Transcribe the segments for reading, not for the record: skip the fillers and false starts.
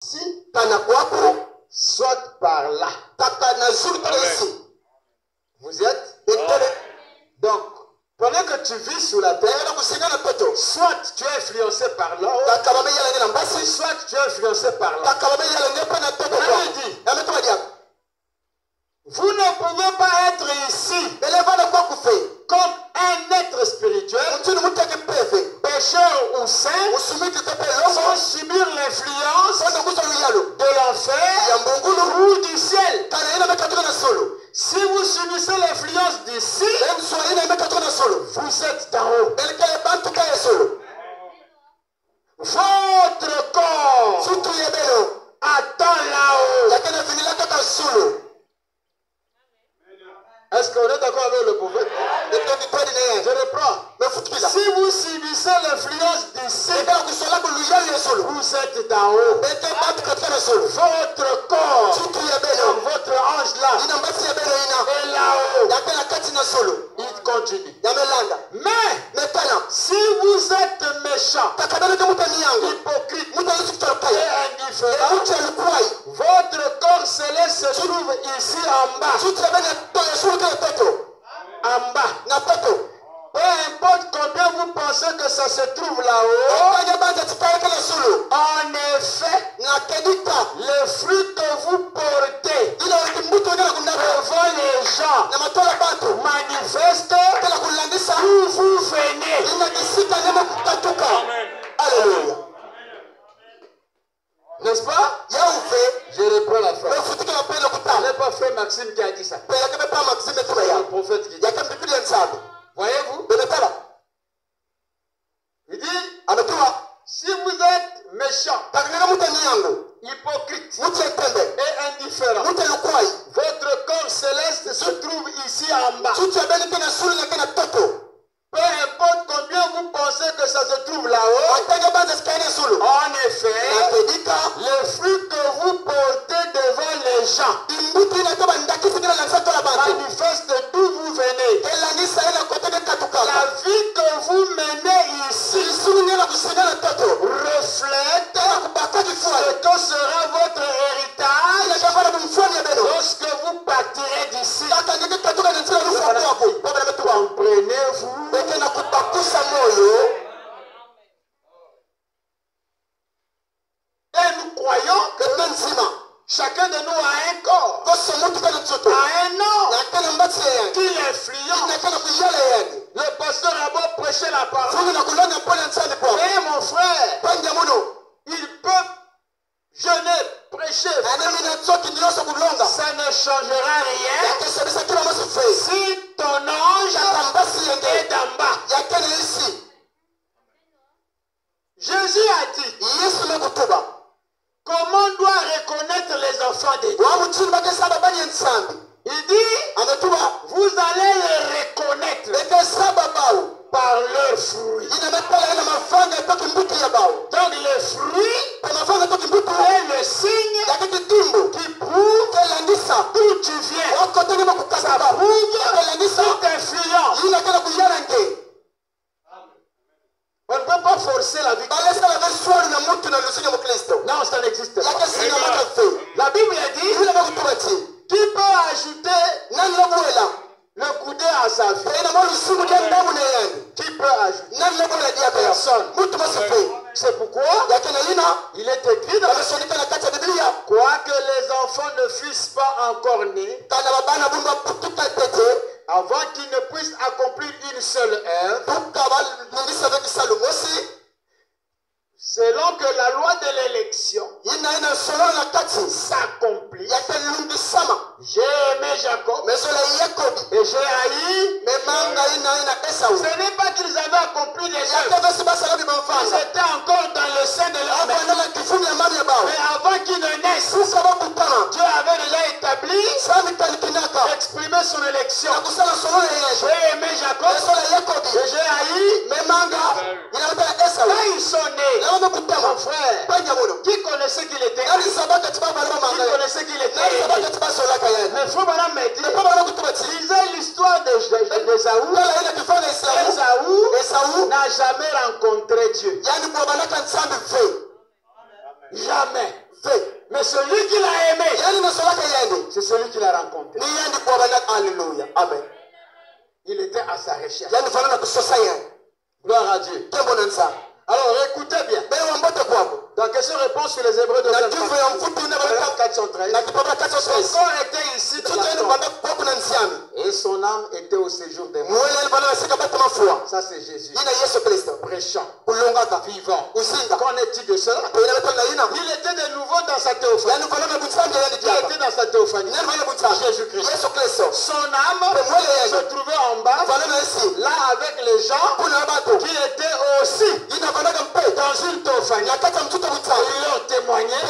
ici, soit par là. Vous y êtes? Donc, pendant que tu vis sous la terre, soit tu es influencé par là, soit tu es influencé par là. Il dit, vous ne pouvez pas être ici comme un être spirituel, pécheur ou saint, sans subir l'influence de l'enfer ou du ciel. Si vous subissez l'influence d'ici, vous êtes d'en haut. Votre corps attend là-haut. Est-ce qu'on est d'accord avec le prophète? Je reprends. Si vous subissez l'influence d'ici, vous êtes d'en haut. Votre corps, votre ange là, est là-haut. Il continue. Mais si vous êtes méchant, hypocrite et indifférent, votre corps céleste se trouve ici en bas. En bas. Peu importe combien vous pensez que ça se trouve là-haut, en effet, les fruits que vous portez devant les gens manifestent où vous venez. Alléluia. N'est-ce pas? Je reprends la phrase. Ce n'est pas frère Maxime qui a dit ça. C'est le prophète qui dit. Voyez-vous? Il dit, si vous êtes méchant, hypocrite et indifférent, votre corps céleste se trouve ici en bas. Peu importe combien vous pensez que ça se trouve là-haut, en effet, les fruits que vous portez devant les gens manifestent d'où vous venez. La vie que vous menez ici reflète ce que sera votre héritage lorsque vous partirez d'ici. Comprenez-vous? Et nous croyons que chacun de nous a un corps, a un nom qui l'influence. Le pasteur a beau prêcher la parole, mais mon frère, il peut jeûner, prêcher, ça ne changera rien si ton ange est d'en bas. Jésus a dit, comment on doit reconnaître les enfants de Dieu? Il dit, vous allez les reconnaître par leurs fruits. Donc les fruits est le signe qui prouve d'où tu viens. Ça prouve toute influence. On ne peut pas forcer la vie. Non, ça n'existe pas. La Bible dit, qui peut ajouter le coudé à sa vie? Qui peut ajouter? Personne. C'est pourquoi il est écrit dans la Bible, quoique les enfants ne fussent pas encore nés, avant qu'ils ne puissent accomplir une seule œuvre, selon que la loi de l'élection s'accomplit. J'ai aimé Jacob et j'ai haï. Ce n'est pas qu'ils avaient accompli des œuvres. Ils étaient encore dans le sein de leur mère. Mais avant qu'ils ne naissent, Dieu avait déjà établi, exprimé son élection. J'ai aimé Jacob et j'ai haï. Quand ils sont nés, mon frère, qui connaissait qu'il était? Qui connaissait qu'il était? Mais frère Madame m'a dit, lisez l'histoire d'Ésaü. Ésaü n'a jamais rencontré Dieu. Jamais. Mais celui qui l'a aimé, c'est celui qui l'a rencontré. Alléluia. Amen. Il était à sa recherche. Gloire à Dieu. Alors écoutez bien. Dans question-réponse sur les Hébreux de 413. Son corps était ici dans la tombe. Et son âme était au séjour des morts. Ça c'est Jésus. Prêchant. Vivant. Qu'en est-il de cela? Il était de nouveau dans sa théophanie. Il était dans sa théophanie. Jésus-Christ. Son âme se trouvait en bas, là avec les gens qui étaient aussi dans une théophanie. Ils leur témoignaient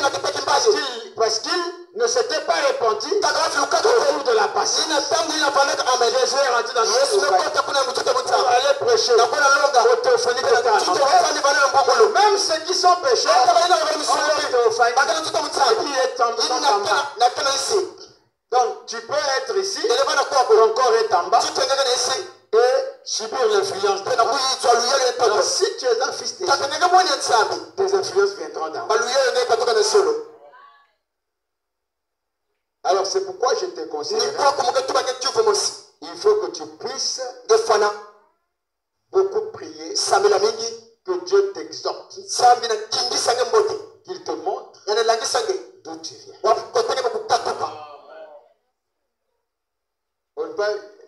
parce qu'ils ne s'étaient pas repentis au cours de la passion. Jésus est rentré dans une théophanie pour aller prêcher aux théophanies totales. Même ceux qui sont pécheurs ont leur théophanie qui est en bas. Donc tu peux être ici, ton corps est en bas et subir l'influence de Dieu. Alors si tu es un fils de Dieu, tes influences viendront d'en bas. Alors c'est pourquoi je te conseille, il faut que tu puisses beaucoup prier, que Dieu t'exhorte, qu'il te montre d'où tu viens.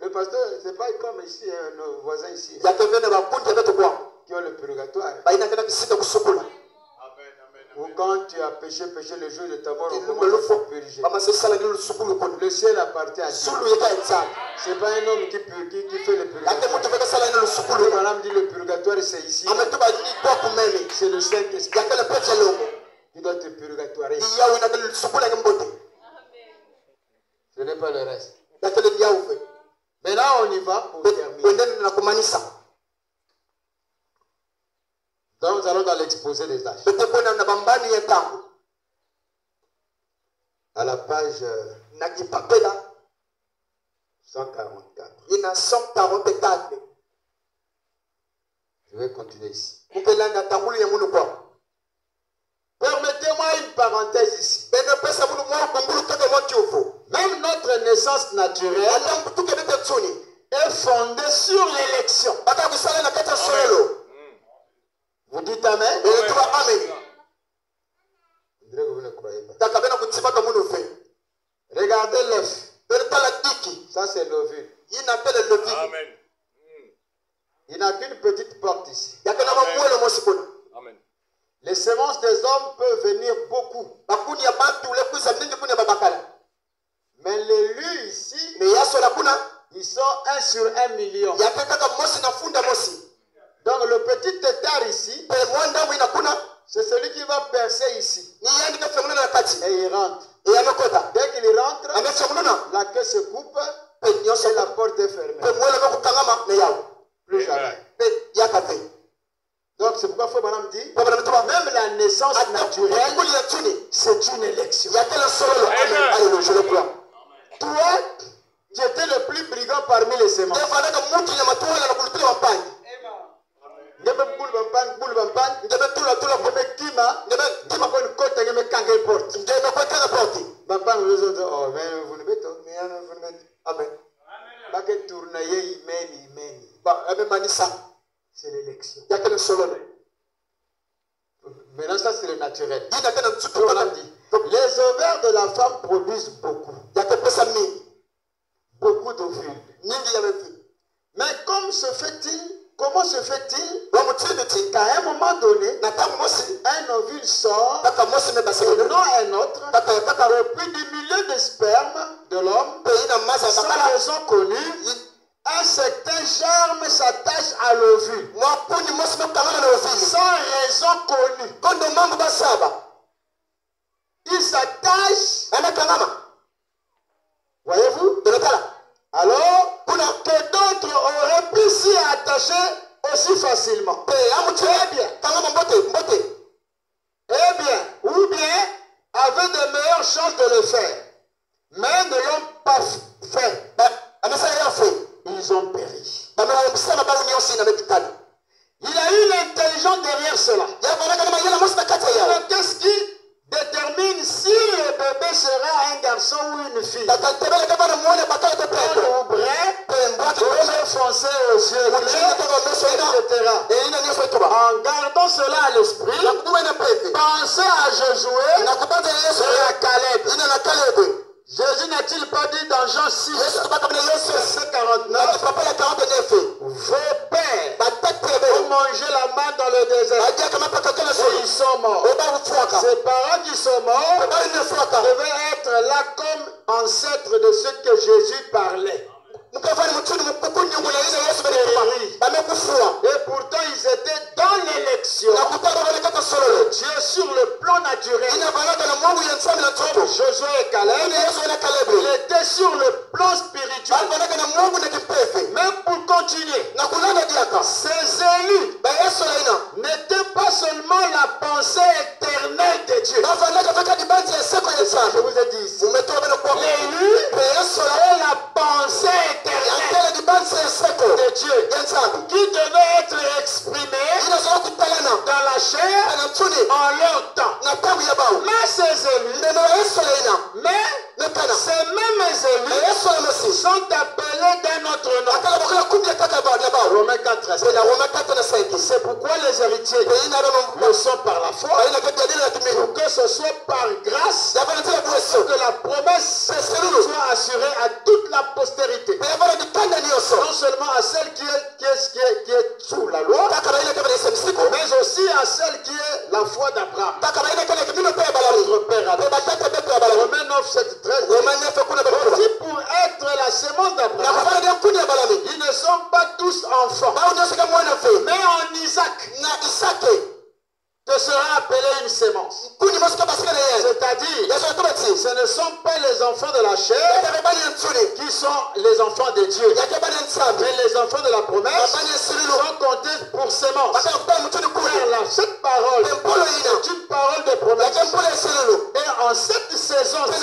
Le pasteur, c'est pas comme ici, nos voisins ici, qui ont le purgatoire. Ou quand tu as péché le jour de ta mort, on commence à purger. Le ciel appartient à Dieu. C'est pas un homme qui fait le purgatoire. Madame dit le purgatoire c'est ici. C'est le Saint-Esprit qui doit te purgatoirer. Ce n'est pas le reste. Maintenant on y va pour terminer. Donc nous allons dans l'exposé des âges. À la page 144. Je vais continuer ici. Permettez-moi une parenthèse ici. Même notre naissance naturelle est fondée sur l'élection. Vous dites Amen? Amen. Je dirais que vous ne croyez pas. Regardez l'œuf. Ça c'est l'ovule. Amen. Il n'a qu'une petite porte ici. Amen. Les semences des hommes peuvent venir beaucoup. Mais l'élu ici, ils sont 1 sur 1 million. Donc le petit tétard ici, c'est celui qui va percer ici. Et il rentre. Dès qu'il rentre, la queue se coupe et la porte est fermée. Plus jamais. Donc c'est pourquoi Frère Branham dit, même la naissance naturelle, c'est une élection. Amen. Je le crois. Toi, tu étais le plus brigand parmi les semences. C'est l'élection. Maintenant, ça c'est le naturel. Les ovaires de la femme produisent beaucoup. Beaucoup d'ovules. Mais comment se fait-il qu'à un moment donné, un ovule sort et non un autre, et puis du milieu de sperme de l'homme, sans raison connue, un certain germe s'attache à l'ovule. Sans raison connue. Il s'attache. Voyez-vous? Alors, que d'autres auraient pu s'y attacher aussi facilement. Ou bien, avaient de meilleures chances de le faire. Mais ne l'ont pas fait. Ils ont péri. Il a eu l'intelligence derrière cela. Qu'est-ce qui détermine si bébé sera un garçon ou une fille. Jaune ou brun, bleu foncé aux yeux clairs, etc. En gardant cela à l'esprit, pensez à Josué et à Caleb. Jésus n'a-t-il pas dit dans Jean 6, verset 49, vos pères ont mangé la manne dans le désert et ils sont morts. Ces parents qui sont morts devaient être là comme ancêtres de ceux que Jésus parlait. Et pourtant ils étaient dans l'élection de Dieu sur le plan naturel. Josué et Caleb, il était sur le plan spirituel. Même pour continuer, ces élus n'étaient pas seulement la pensée éternelle de Dieu. Je vous ai dit ici. L'élu est la pensée éternelle de Dieu qui devait être exprimée dans la chair en leur temps. Mais ces élus, ces mêmes élus sont appelés d'un autre nom. Romains 4, c'est pourquoi les héritiers le sont par la foi, pour que ce soit par grâce que la promesse soit assurée à toute la postérité. Non seulement à celle qui est sous la loi, mais aussi à celle qui est la foi d'Abraham. Notre père Abraham. Romains 9, 7, 13. Aussi pour être la sémence d'Abraham, ils ne sont pas tous enfants. Mais en Isaac, te sera appelé une sémence. C'est-à-dire, ce ne sont pas les enfants de la chair qui sont les enfants de Dieu. Mais les enfants de la promesse sont comptés pour sémence. Cette parole est une parole de promesse. Et en cette saison, je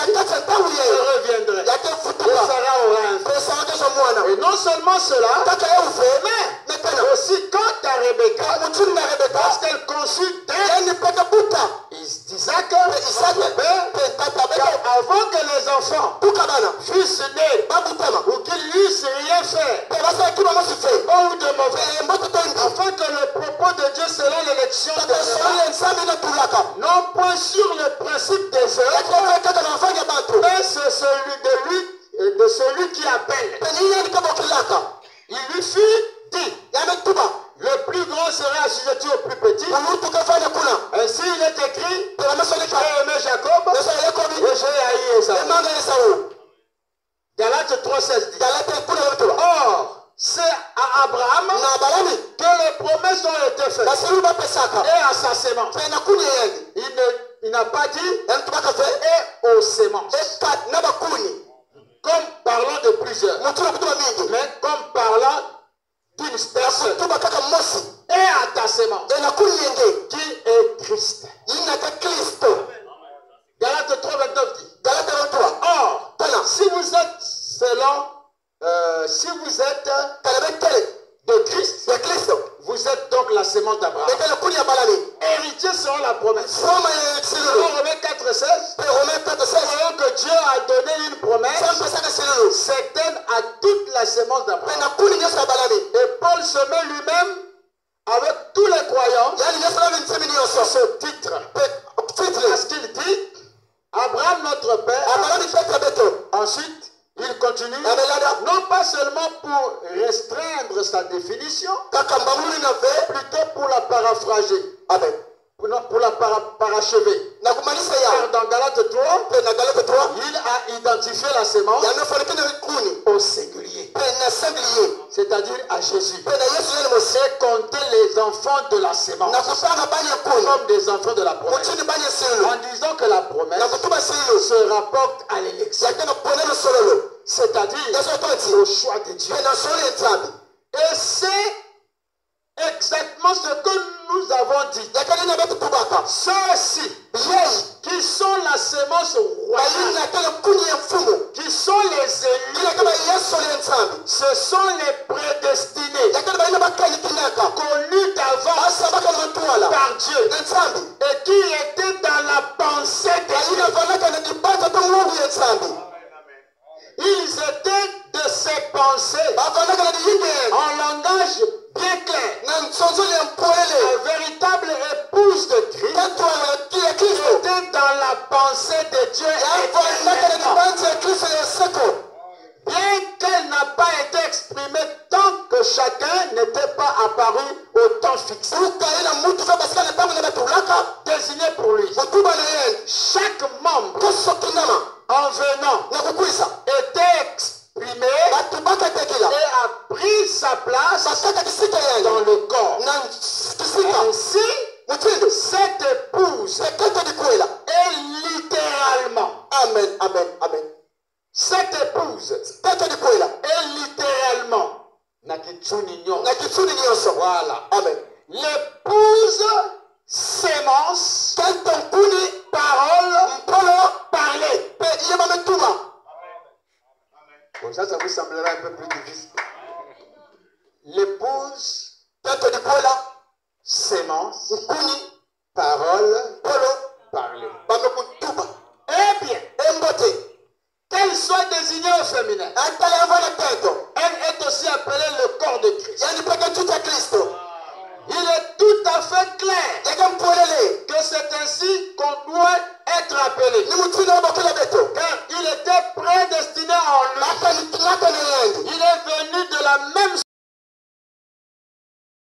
reviendrai. Et Sarah aura un fils. Et non seulement cela, mais aussi quant à Rebecca, parce qu'elle conçut Isaac, avant que les enfants fussent nés ou qu'ils n'eussent rien fait ou de mauvais, afin que le propos de Dieu selon l'élection non point sur le principe des œuvres, mais c'est celui de celui qui appelle. Il lui fut dit, le plus grand sera assujetti au plus petit. Ainsi il est écrit, j'ai aimé Jacob et j'ai haï Ésaü. Galates 3,16 dit. Or, c'est à Abraham que les promesses ont été faites. Et à sa sémence. Il n'a pas dit et aux sémences. Comme parlant de plusieurs. Mais comme parlant d'une personne. Et à ta sémence. Qui est Christ. Galates 3,29 dit. Or, si vous êtes de Christ, vous êtes donc la sémence d'Abraham. Héritier selon la promesse. Romains 4,16. Voyons que Dieu a donné une promesse certaine à toute la sémence d'Abraham. Et Paul se met lui-même avec tous les croyants sur ce titre. Parce qu'il dit, Abraham notre père. Ensuite, il continue, non pas seulement pour restreindre sa définition, plutôt pour la paraphraser. Pour la parachever. Car dans Galates 3, il a identifié la sémence au singulier. C'est-à-dire à Jésus. C'est compter les enfants de la sémence comme des enfants de la promesse. En disant que la promesse se rapporte à l'élection. C'est-à-dire au choix de Dieu. Et c'est exactement ce que nous avons dit. Ceux-ci qui sont la sémence royale, qui sont les élus, ce sont les prédestinés, connus d'avance par Dieu, et qui étaient dans la pensée de Dieu. Ils étaient de ses pensées en langage bien clair. La véritable épouse de Christ était dans la pensée de Dieu éternellement. Bien qu'elle n'a pas été exprimée tant que chacun n'était pas apparu au temps fixé. Désigné pour lui. Chaque membre en venant était exprimé et a pris sa place dans le corps. Ainsi, cette épouse est littéralement. Amen, amen, amen. Cette épouse est littéralement. Voilà. Amen. L'épouse sémence, parole, parler. Bon, ça vous semblera un peu plus difficile. L'épouse, sémence, parole, parler. Eh bien, qu'elle soit désignée au féminin, elle est aussi appelée le corps de Christ. Il est tout à fait clair que c'est ainsi qu'on doit être appelé. Car il était prédestiné en lui. Il est venu de la même